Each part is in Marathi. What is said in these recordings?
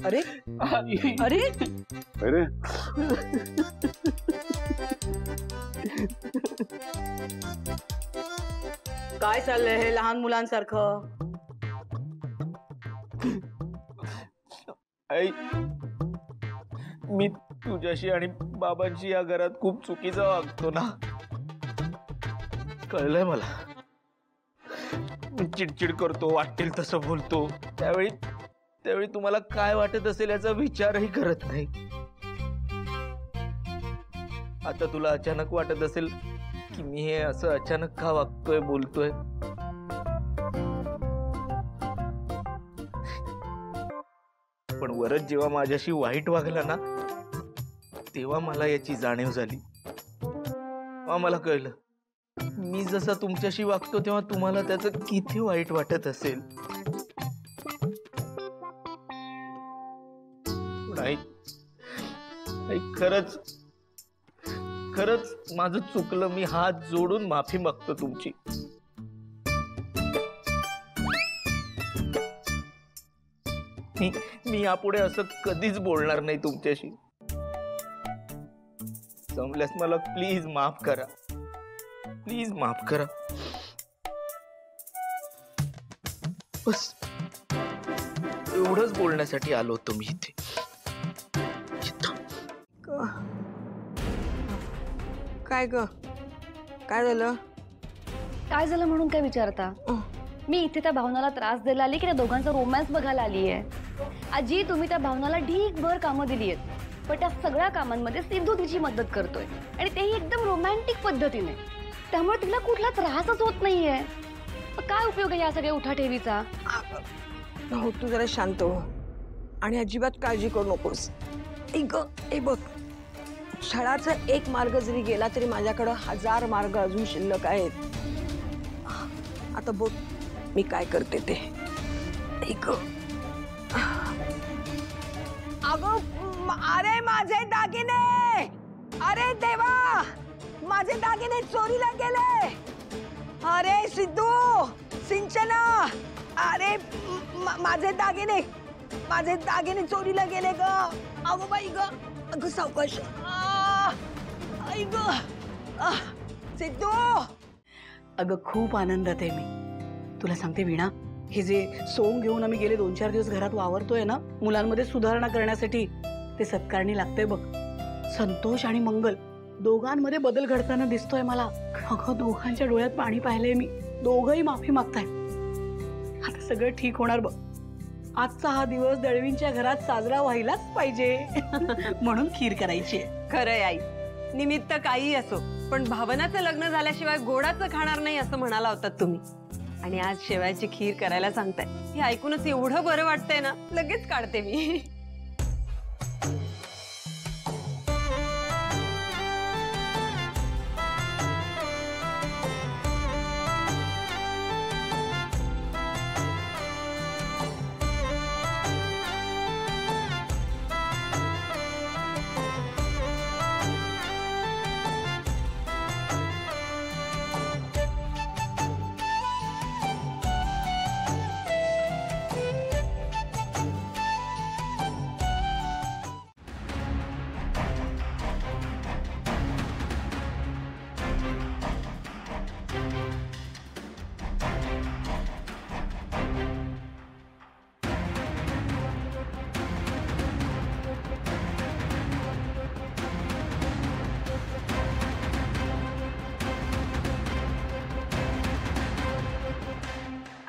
अरे अरे अरे काय चाललंय हे लहान मुलांसारखं? आई, मी तुझ्याशी आणि बाबांशी या घरात खूप चुकीचा वागतो ना, कळलंय मला. मी चिडचिड करतो, वाटेल तसं बोलतो. त्यावेळी तुम्हाला काय वाटत असेल याचा विचारही करत नाही. आता तुला अचानक वाटत असेल की मी हे असं अचानक का वागतोय, बोलतोय. पण वरच जेव्हा माझ्याशी वाईट वागला ना, तेव्हा मला याची जाणीव झाली. मला कळलं मी जसा तुमच्याशी वागतो तेव्हा तुम्हाला त्याचं किती वाईट वाटत असेल. नाही, खरंच माझं चुकलं. मी हात जोडून माफी मागतो तुमची. मी यापुढे असं कधीच बोलणार नाही तुमच्याशी. जमल्यास मला प्लीज माफ करा, प्लीज माफ करा. बस एवढंच बोलण्यासाठी आलो होतो मी इथे. काय ग, काय झालं? काय झालं म्हणून काय विचारता? मी इथे त्या भावनाला त्रास द्यायला आली की त्या दोघांचा रोमॅन्स बघायला आली आहे? आजी, तुम्ही त्या भावनाला ढीकभर कामं दिली आहेत, पण त्या सगळ्या कामांमध्ये सिद्धू तिची मदत करतोय, आणि तेही एकदम रोमॅन्टिक पद्धतीने. त्यामुळे तिला कुठला त्रासच होत नाहीये. काय उपयोग आहे या सगळ्या उठाठेवीचा? हो, तू जरा शांत हो आणि अजिबात काळजी करू नकोस. ए बघ, छळाचा एक मार्ग जरी गेला तरी माझ्याकडे 1000 मार्ग अजून शिल्लक आहेत. आता बघ मी काय करते ते. अगं, अरे माझे दागिने, अरे देवा, माझे दागिने चोरीला गेले. अरे सिद्धू, सिंचना, अरे माझे दागिने चोरीला गेले ग. अगो बाई ग, अगं सावकाश. आई ग सिद्धू. अगं खूप आनंदात आहे मी. तुला सांगते वीणा, हे जे सोंग घेऊन आम्ही गेले 2-4 दिवस घरात वावरतोय ना, मुलांमध्ये सुधारणा करण्यासाठी, ते सत्कारणी लागतंय बघ. संतोष आणि मंगल दोघांमध्ये बदल घडताना दिसतोय मला. अगं दोघांच्या डोळ्यात पाणी पाहिलंय मी. दोघंही माफी मागताय. आता सगळं ठीक होणार बघ. आजचा हा दिवस दळवींच्या घरात साजरा व्हायलाच पाहिजे. म्हणून खीर करायची. खरंय आई, निमित्त काही असो, पण भावनाचं लग्न झाल्याशिवाय गोडाचं खाणार नाही असं म्हणाला होतात तुम्ही, आणि आज शेवयाची खीर करायला सांगताय. हे ऐकूनच एवढं बरं वाटतंय ना, लगेच काढते मी.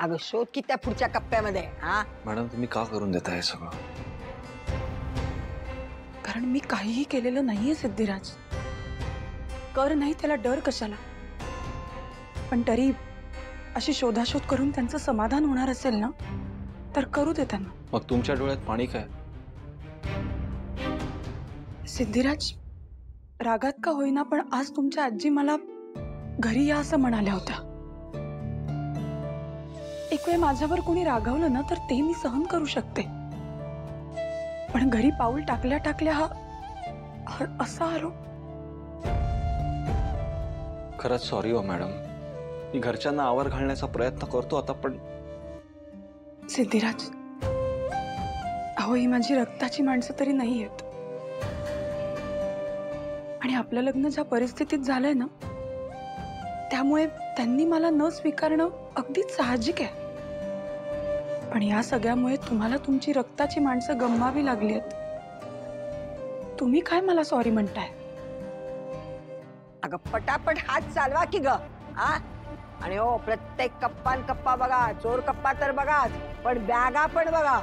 अगं शोध की त्या पुढच्या कप्प्यामध्ये. हा मॅडम, तुम्ही का करून देता हे सगळं? कारण मी काहीही केलेलं नाहीये सिद्धिराज. कर नाही त्याला डर कशाला? पण तरी अशी शोधाशोध करून त्यांचं समाधान होणार असेल ना, तर करू दे त्यांना. मग तुमच्या डोळ्यात पाणी काय? सिद्धिराज, रागात का होईना पण आज तुमच्या आजी मला घरी या असं म्हणाल्या होत्या. एक वेळ माझ्यावर कोणी रागावलं ना तर ते मी सहन करू शकते, पण घरी पाऊल टाकल्या टाकल्या हा असा आरोप. खरंच सॉरी हो मॅडम, मी घरच्यांना आवर घालण्याचा प्रयत्न करतो आता, पण सिद्धिराज, अहो अहो ही माझी रक्ताची माणसं तरी नाही आहेत. आणि आपलं लग्न ज्या परिस्थितीत झालंय ना, त्यामुळे त्यांनी मला न स्वीकारणं अगदीच साहजिक आहे. पण या सगळ्यामुळे तुम्हाला तुमची रक्ताची माणसं गमवावी लागली आहेत. तुम्ही काय मला सॉरी म्हणताय? अगं पटापट हात चालवा की ग. हा आणि हो प्रत्येक कप्पान कप्पा बघा, चोर कप्पा तर बघाच, पण बॅगा पण बघा.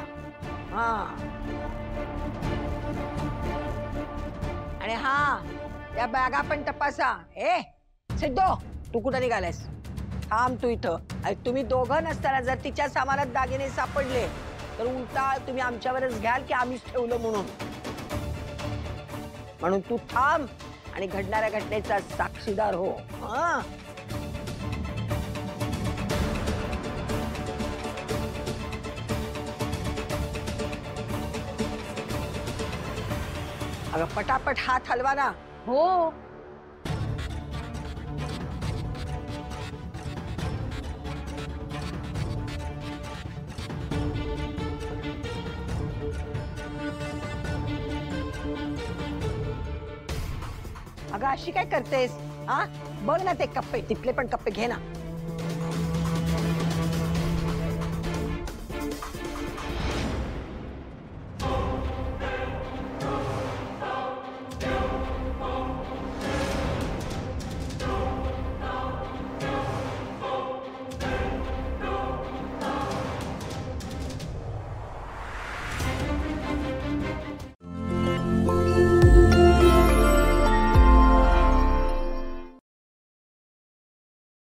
हा आणि हा त्या बॅगा पण तपासा. ए सिद्धो, तू कुठं निघालायस? थांब तू इथं. आणि तुम्ही दोघं नसताना जर तिच्या सामानात दागिने सापडले तर उलटा तुम्ही आमच्यावरच घ्याल की आम्हीच ठेवलं म्हणून. म्हणून तू थांब आणि घडणाऱ्या घटनेचा साक्षीदार हो. हा अगं पटापट हात हलवा ना. हो. अगं अशी काय करतेस? हा बघ ना ते कप्पे, तिथले पण कप्पे घे ना.